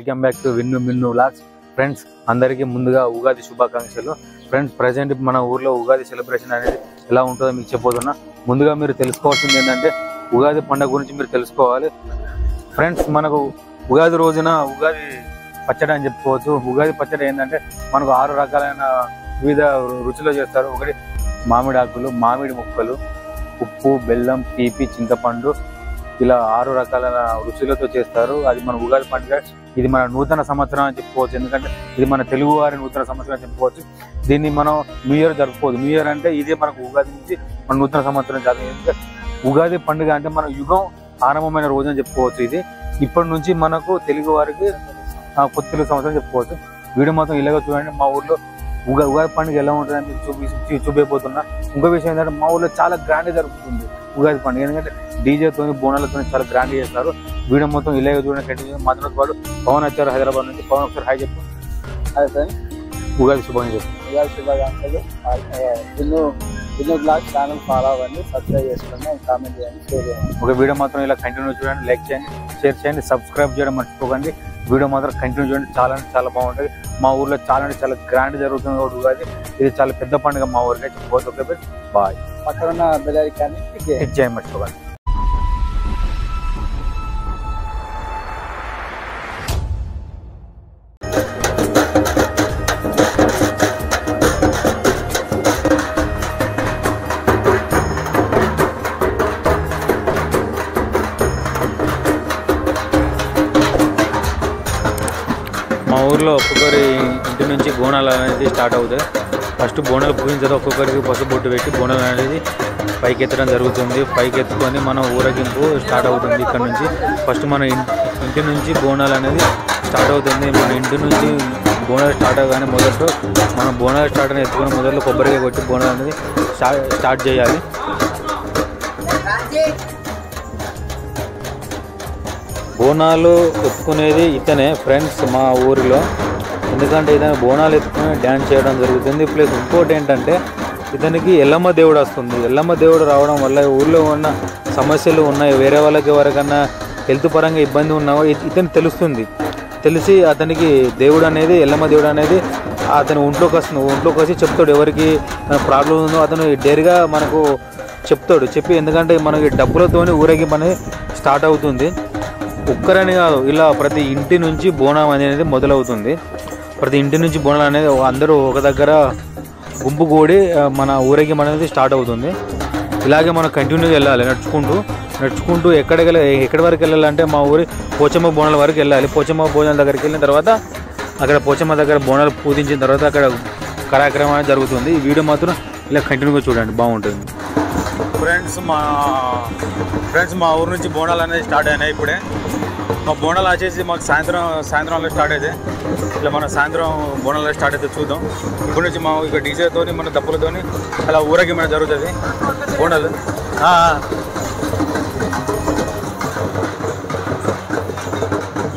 Welcome back to Vinnu Minnu vlogs. Friends అందరికీ ముందుగా ఉగాది శుభాకాంక్షలు. ఫ్రెండ్స్ ప్రజెంట్ మన ఊర్లో ఉగాది సెలబ్రేషన్ అనేది ఎలా ఉంటుందో మీకు చెప్పబోతున్నా. ముందుగా మీరు తెలుసుకోవాల్సింది ఏంటంటే ఉగాది పండుగ గురించి మీరు తెలుసుకోవాలి. ఫ్రెండ్స్ మనకు ఉగాది రోజున ఉగాది పచ్చడి అని చెప్పుకోవచ్చు. ఉగాది పచ్చడి ఏంటంటే మనకు 6 రకాలైన వివిధ రుచులు చేస్తారు. ఒకటి మామిడి ఆకులు, మామిడి ముక్కలు, ఉప్పు, బెల్లం, తీపి, చింతపండు, ఇలా 6 రకాల రుచులతో చేస్తారు. అది మన ఉగాది పండుగ. ఇది మన నూతన సంవత్సరం అని చెప్పుకోవచ్చు. ఎందుకంటే ఇది మన తెలుగు వారి నూతన సంవత్సరం అని చెప్పుకోవచ్చు. దీన్ని మనం న్యూ ఇయర్ జరుపుకోవచ్చు. న్యూ ఇయర్ అంటే ఇదే మనకు ఉగాది నుంచి మన నూతన సంవత్సరం జరుగుతుంది. ఉగాది పండుగ అంటే మన యుగం ఆరంభమైన రోజు అని చెప్పుకోవచ్చు. ఇది ఇప్పటి నుంచి మనకు తెలుగు వారికి కొత్త తెలుగు సంవత్సరం చెప్పుకోవచ్చు. వీడియో మొత్తం ఇలాగ చూడండి. మా ఊర్లో ఉగాది పండుగ ఎలా ఉంటుందని చూపిపోతున్నా. ఇంకో విషయం ఏంటంటే మా ఊర్లో చాలా గ్రాండ్ జరుగుతుంది ఉగాది పండుగ. ఎందుకంటే డీజేతో బోనాలతో చాలా గ్రాండ్ చేస్తారు. వీడియో మొత్తం ఇలాగ చూడండి. కంటిన్యూ మాత్రం వాడు పవన్ వచ్చారు హైదరాబాద్ నుంచి. పవన్ ఒకసారి హాయ్ చెప్పు. హాయ్ సార్, ఉగాది శుభాకాంక్షలు. ఉగాది శుభాకాంక్షలు. విన్ను బ్లాగ్ ఛానల్ ఫాలో అవ్వండి, సబ్స్క్రైబ్ చేసుకోండి, కామెంట్ చేయండి, షేర్ చేయండి. ఒక వీడియో మాత్రం ఇలా కంటిన్యూ చూడండి. లైక్ చేయండి, షేర్ చేయండి, సబ్స్క్రైబ్ చేయడం మర్చిపోకండి. వీడియో మాత్రం కంటిన్యూ చూడండి. చాలా అంటే చాలా బాగుంటుంది. మా ఊర్లో చాలా అంటే చాలా గ్రాండ్ జరుగుతుంది ఉగాది. ఇది చాలా పెద్ద పండుగ మా ఊరికి. Okay bye. పక్కన ఉన్న బెల్ ఐకాన్ని క్లిక్ చేయడం మర్చిపోకండి. మా ఊర్లో ఒక్కొక్కరి ఇంటి నుంచి బోనాలు అనేది స్టార్ట్ అవుతాయి. ఫస్ట్ బోనాలు పూజించిన తర్వాత ఒక్కొక్కరికి పసుపు బొట్టు పెట్టి బోనాలు అనేది పైకి ఎత్తడం జరుగుతుంది. పైకి ఎత్తుకొని మన ఊరేగింపు స్టార్ట్ అవుతుంది. ఇక్కడ నుంచి ఫస్ట్ మన ఇంటి నుంచి బోనాలు అనేది స్టార్ట్ అవుతుంది. మన ఇంటి నుంచి బోనాలు స్టార్ట్ అవ్వగానే మొదట్లో మనం బోనాలు స్టార్ట్ అనేది ఎత్తుకొని మొదట్లో కొబ్బరికాయ కొట్టి బోనాలు అనేది స్టార్ట్ చేయాలి. బోనాలు ఎత్తుకునేది ఇతనే ఫ్రెండ్స్ మా ఊరిలో. ఎందుకంటే ఇతను బోనాలు ఎత్తుకుని డ్యాన్స్ చేయడం జరుగుతుంది. ప్లస్ ఇంకోటి ఏంటంటే ఇతనికి ఎల్లమ్మ దేవుడు వస్తుంది. ఎల్లమ్మ దేవుడు రావడం వల్ల ఊర్లో ఉన్న సమస్యలు ఉన్నాయి, వేరే వాళ్ళకి ఎవరికన్నా హెల్త్ పరంగా ఇబ్బంది ఉన్నావో ఇతను తెలుస్తుంది. తెలిసి అతనికి దేవుడు అనేది ఎల్లమ్మ దేవుడు అనేది అతను ఒంట్లోకి వస్తుంది. ఒంట్లోకి వచ్చి చెప్తాడు ఎవరికి ప్రాబ్లం ఉందో అతను డేర్గా మనకు చెప్తాడు. చెప్పి ఎందుకంటే మనకి డబ్బులతోని ఊరేగింపు అనేది స్టార్ట్ అవుతుంది. ఒక్కరని కాదు, ఇలా ప్రతి ఇంటి నుంచి బోనం అనేది మొదలవుతుంది. ప్రతి ఇంటి నుంచి బోనాలు అనేది అందరూ ఒక దగ్గర గుంపు కూడి మన ఊరేగింపు అనేది స్టార్ట్ అవుతుంది. ఇలాగే మనం కంటిన్యూగా వెళ్ళాలి నడుచుకుంటూ ఎక్కడి వరకు వెళ్ళాలంటే మా ఊరి పోచమ్మ బోనాల వరకు వెళ్ళాలి. పోచమ్మ బోనాల దగ్గరికి వెళ్ళిన తర్వాత అక్కడ పోచమ్మ దగ్గర బోనాలు పూజించిన తర్వాత అక్కడ కార్యక్రమం అనేది జరుగుతుంది. ఈ వీడియో మాత్రం ఇలా కంటిన్యూగా చూడండి, బాగుంటుంది. ఫ్రెండ్స్ మా ఊరు నుంచి బోనాలు అనేది స్టార్ట్ అయినాయి. ఇప్పుడే మా బోనాలు వచ్చేసి మాకు సాయంత్రంలో స్టార్ట్ అయితే ఇట్లా మన సాయంత్రం బోనాలు స్టార్ట్ అయితే చూద్దాం. ఇప్పటి నుంచి మా ఇక డీజేతో మన దప్పులతో అలా ఊరేగింపు జరుగుతుంది బోనాలు.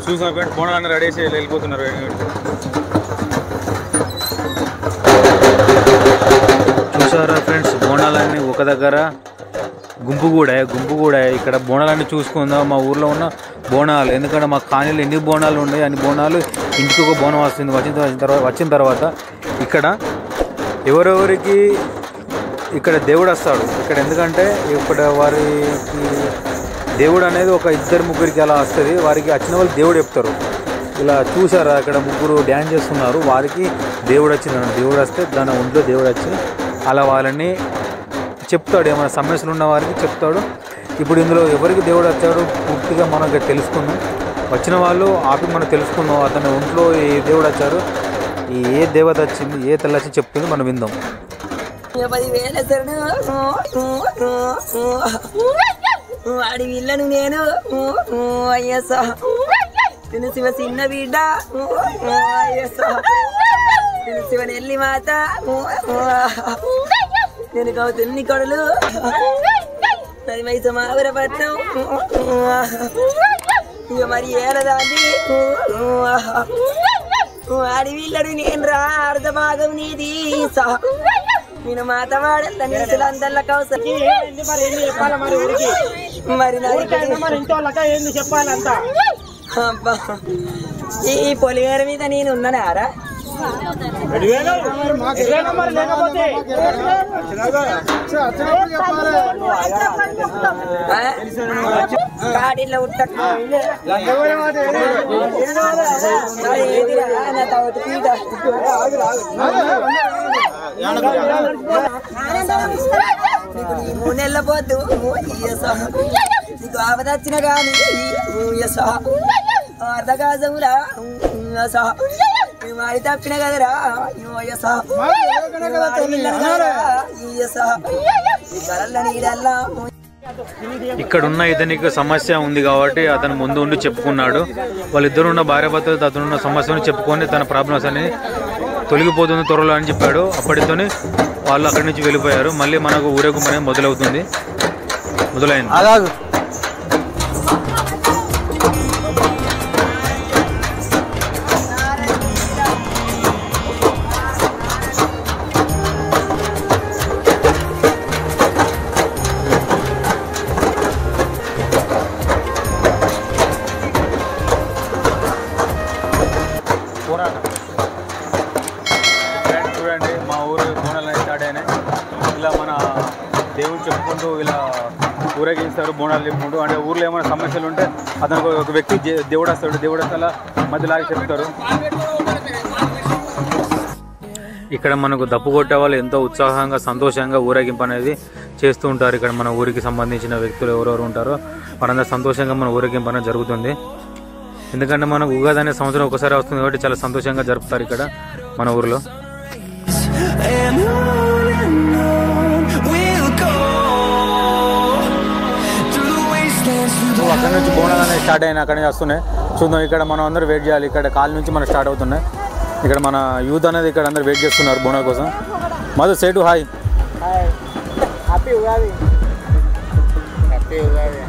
చూసిన ఫ్రెండ్స్ బోనాలు అన్నీ రెడీ చేసి వెళ్ళిపోతున్నారు. చూసారా ఫ్రెండ్స్, బోనాలన్నీ ఒక దగ్గర గుంపు కూడా ఇక్కడ బోనాలన్నీ చూసుకుందాం. మా ఊర్లో ఉన్న బోనాలు, ఎందుకంటే మా కాలనీలో ఎన్ని బోనాలు ఉన్నాయి అన్ని బోనాలు ఇంటికి ఒక బోనం వస్తుంది. వచ్చిన తర్వాత ఇక్కడ ఎవరెవరికి ఇక్కడ దేవుడు వస్తాడు ఇక్కడ. ఎందుకంటే ఇక్కడ వారికి దేవుడు అనేది ఒక 2-3 అలా వస్తుంది. వారికి వచ్చిన వాళ్ళు దేవుడు చెప్తారు. ఇలా చూసారా అక్కడ ముగ్గురు డ్యాన్స్ చేస్తున్నారు. వారికి దేవుడు వచ్చింది. దేవుడు వస్తే దాని ఒంట్లో దేవుడు వచ్చి అలా వాళ్ళని చెప్తాడు. ఏమైనా సమస్యలు ఉన్న వారికి చెప్తాడు. ఇప్పుడు ఇందులో ఎవరికి దేవుడు వచ్చాడు పూర్తిగా మనం ఇక్కడ తెలుసుకుందాం. వచ్చిన వాళ్ళు ఆపి మనం తెలుసుకుందాం అతని ఒంట్లో ఏ దేవుడు వచ్చారు, ఏ దేవత వచ్చింది, ఏ తల్లి వచ్చి చెప్తుంది మనం విందాం. వాడి వీళ్ళను నేను అయ్యసా తిను శివ చిన్న బిడ్డ తిను శివ నెల్లి మాత నేను గౌతుని కొడలు నది మైస మావరపట్నం ఇక మరి ఏలదాన్ని వాడి వీళ్ళను నేను రా అర్ధ భాగం నీది నేను మాతవాడల్ల నీసులు అందల్ల కౌసరి మరి ఇంట్లో ఏంది చెప్పాలంతా ఈ పొలిమేర మీద నేను ఉన్నానారా కాటిలో మూడు నెలల పోద్దు నీకు ఆపద వచ్చిన కానీ అర్ధకాశములా మాడి తప్పిన కదరా ఇక్కడున్న ఇతనికి సమస్య ఉంది కాబట్టి అతను ముందు ఉండి చెప్పుకున్నాడు. వాళ్ళిద్దరు ఉన్న భార్యాభర్తలు అతనున్న సమస్యను చెప్పుకొని తన ప్రాబ్లమ్స్ అని తొలగిపోతుంది త్వరలో అని చెప్పాడు. అప్పటితోనే వాళ్ళు అక్కడి నుంచి వెళ్ళిపోయారు. మళ్ళీ మనకు ఊరేగింపు అనేది మొదలైంది. చూడండి మా ఊరు బోనాలు స్టార్ట్ అయినాయి. ఇలా మన దేవుడు చెప్పుకుంటూ ఇలా ఊరేగిస్తారు బోనాలు చెప్పుకుంటూ. అంటే ఊర్లో ఏమైనా సమస్యలు ఉంటే అతనికి ఒక వ్యక్తి దేవుడు వస్తాడు. దేవుడు వస్తే మధ్యలాగా చెప్తారు. ఇక్కడ మనకు దప్పు కొట్టే వాళ్ళు ఎంతో ఉత్సాహంగా సంతోషంగా ఊరేగింపు అనేది చేస్తూ ఉంటారు. ఇక్కడ మన ఊరికి సంబంధించిన వ్యక్తులు ఎవరెవరు ఉంటారో వారందరూ సంతోషంగా మన ఊరేగింపు అనేది జరుగుతుంది. ఎందుకంటే మనకు ఉగాది అనే సంవత్సరం ఒకసారి వస్తుంది కాబట్టి చాలా సంతోషంగా జరుపుతారు ఇక్కడ మన ఊర్లో. అక్కడ నుంచి బోనాలు అనేది స్టార్ట్ అయినా అక్కడి నుంచి వస్తున్నాయి. చూద్దాం, ఇక్కడ మనం అందరూ వెయిట్ చేయాలి. ఇక్కడ కాల్ నుంచి మనం స్టార్ట్ అవుతున్నాయి. ఇక్కడ మన యూత్ అనేది ఇక్కడ అందరూ వెయిట్ చేస్తున్నారు బోనాల కోసం. మధు సేటు hi. Happy Ugadi. Happy Ugadi.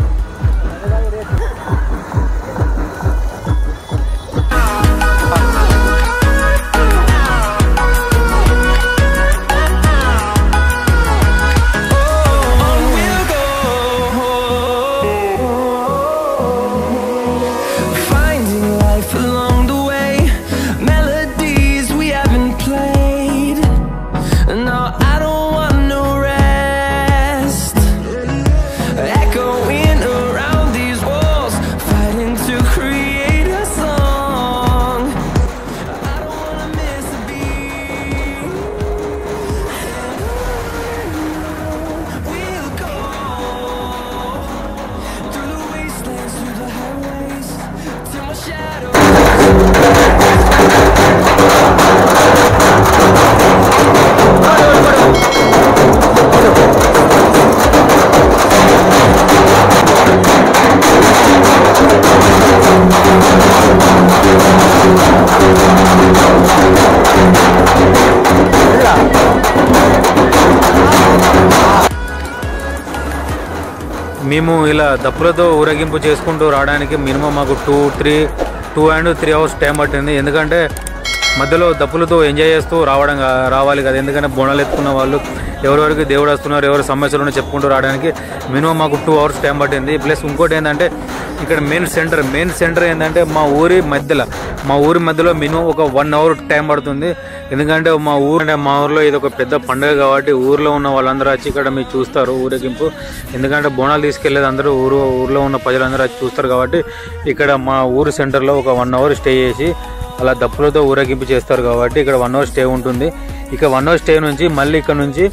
మేము ఇలా దప్పులతో ఊరేగింపు చేసుకుంటూ రావడానికి మినిమం మాకు 2 and 3 hours టైం పట్టింది. ఎందుకంటే మధ్యలో దప్పులతో ఎంజాయ్ చేస్తూ రావాలి కదా. ఎందుకంటే బోనాలు ఎత్తుకున్న వాళ్ళు ఎవరెవరికి దేవుడు వస్తున్నారు, ఎవరి సమస్యలు చెప్పుకుంటూ రావడానికి మినిమం మాకు 2 hours టైం పట్టింది. ప్లస్ ఇంకోటి ఏంటంటే ఇక్కడ మెయిన్ సెంటర్ ఏంటంటే మా ఊరి మధ్యలో మినిమం ఒక 1 hour టైం పడుతుంది. ఎందుకంటే మా ఊర్లో ఇది ఒక పెద్ద పండుగ కాబట్టి ఊర్లో ఉన్న వాళ్ళందరూ వచ్చి ఇక్కడ మీరు చూస్తారు ఊరేగింపు. ఎందుకంటే బోనాలు తీసుకెళ్లేది అందరూ ఊర్లో ఉన్న ప్రజలందరూ వచ్చి చూస్తారు కాబట్టి ఇక్కడ మా ఊరు సెంటర్లో ఒక 1 hour స్టే చేసి అలా దప్పులతో ఊరేగింపు చేస్తారు కాబట్టి ఇక్కడ 1 hour స్టే ఉంటుంది. ఇక 1 hour స్టే నుంచి మళ్ళీ ఇక్కడ నుంచి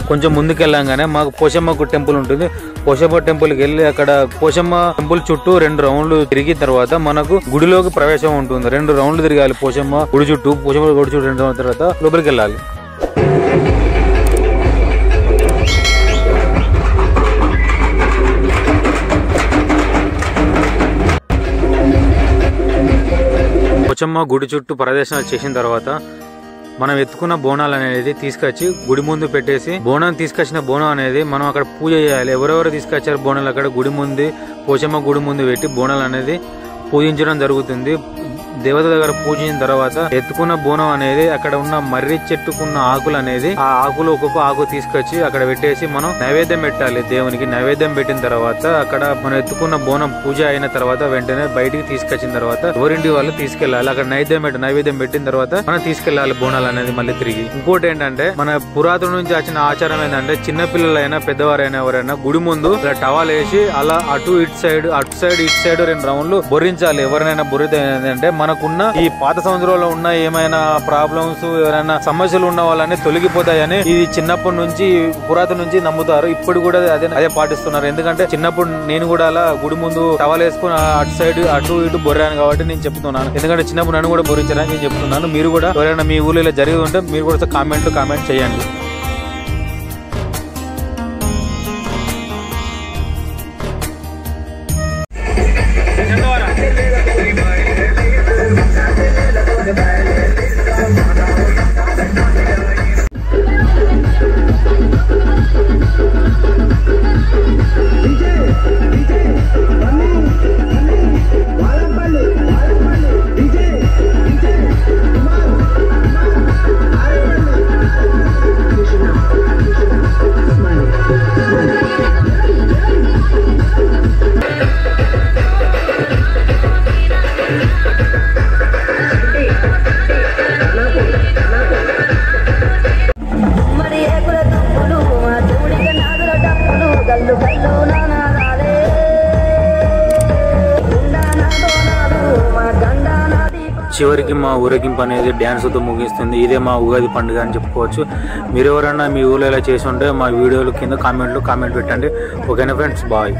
కొంచెం ముందుకు వెళ్ళంగానే మాకు పోషమ్మకు టెంపుల్ ఉంటుంది. పోషమ్మ టెంపుల్కి వెళ్ళి అక్కడ పోషమ్మ టెంపుల్ చుట్టూ 2 రౌండ్లు తిరిగిన తర్వాత మనకు గుడిలోకి ప్రవేశం ఉంటుంది. 2 రౌండ్లు తిరగాలి పోషమ్మ గుడి చుట్టూ. పోషమ్మ గుడి చుట్టూ 2 రౌండ్ల తర్వాత లోపలికి వెళ్ళాలి. పోచమ్మ గుడి చుట్టూ ప్రదర్శనలు చేసిన తర్వాత మనం ఎత్తుకున్న బోనాలు అనేది తీసుకొచ్చి గుడి ముందు పెట్టేసి తీసుకొచ్చిన బోనం అనేది మనం అక్కడ పూజ చేయాలి. ఎవరెవరు తీసుకొచ్చారు బోనాలు అక్కడ గుడి ముందు పోచమ్మ గుడి ముందు పెట్టి బోనాలు అనేది పూజించడం జరుగుతుంది. దేవత దగ్గర పూజించిన తర్వాత ఎత్తుకున్న బోనం అనేది అక్కడ ఉన్న మర్రి చెట్టుకున్న ఆకులు అనేది ఆ ఆకులు ఒక్కొక్క ఆకు తీసుకొచ్చి అక్కడ పెట్టేసి మనం నైవేద్యం పెట్టాలి. దేవునికి నైవేద్యం పెట్టిన తర్వాత అక్కడ మనం ఎత్తుకున్న బోనం పూజ అయిన తర్వాత వెంటనే బయటికి తీసుకొచ్చిన తర్వాత ఎవరింటి వాళ్ళు తీసుకెళ్లాలి. అక్కడ నైవేద్యం పెట్టిన తర్వాత మనం తీసుకెళ్లాలి బోనాలు అనేది మళ్ళీ తిరిగి. ఇంకోటి ఏంటంటే మన పురాతన నుంచి వచ్చిన ఆచారం ఏంటంటే చిన్న పిల్లలైనా పెద్దవారైనా ఎవరైనా గుడి ముందు ఇలా టవాల్ వేసి అలా అటు సైడ్ ఇటు సైడ్ 2 రౌండ్లు బొరించాలి. ఎవరినైనా బొరితే ఏంటంటే మనకున్న ఈ పాత సంవత్సరంలో ఉన్న ఏమైనా ప్రాబ్లమ్స్ ఎవరైనా సమస్యలు ఉన్న వాళ్ళని తొలగిపోతాయని ఇది చిన్నప్పటి నుంచి పురాతన నుంచి నమ్ముతారు. ఇప్పుడు కూడా అదే పాటిస్తున్నారు. ఎందుకంటే చిన్నప్పుడు నేను కూడా అలా గుడి ముందు టవల్ వేసుకుని అటు ఇటు బొర్రాను కాబట్టి నేను చెప్తున్నాను. ఎందుకంటే చిన్నప్పుడు నన్ను కూడా బొరించడానికి నేను చెప్తున్నాను. మీరు కూడా ఎవరైనా మీ ఊళ్ళో ఇలా జరిగి ఉంటే మీరు కూడా కామెంట్ చేయండి. చివరికి మా ఊరేగింపు అనేది డ్యాన్స్ తో ముగిస్తుంది. ఇదే మా ఉగాది పండుగ అని చెప్పుకోవచ్చు. మీరు ఎవరైనా మీ ఊళ్ళో ఇలా చేసి ఉంటే మా వీడియోలు కింద కామెంట్ పెట్టండి. ఓకేనా ఫ్రెండ్స్, బాయ్.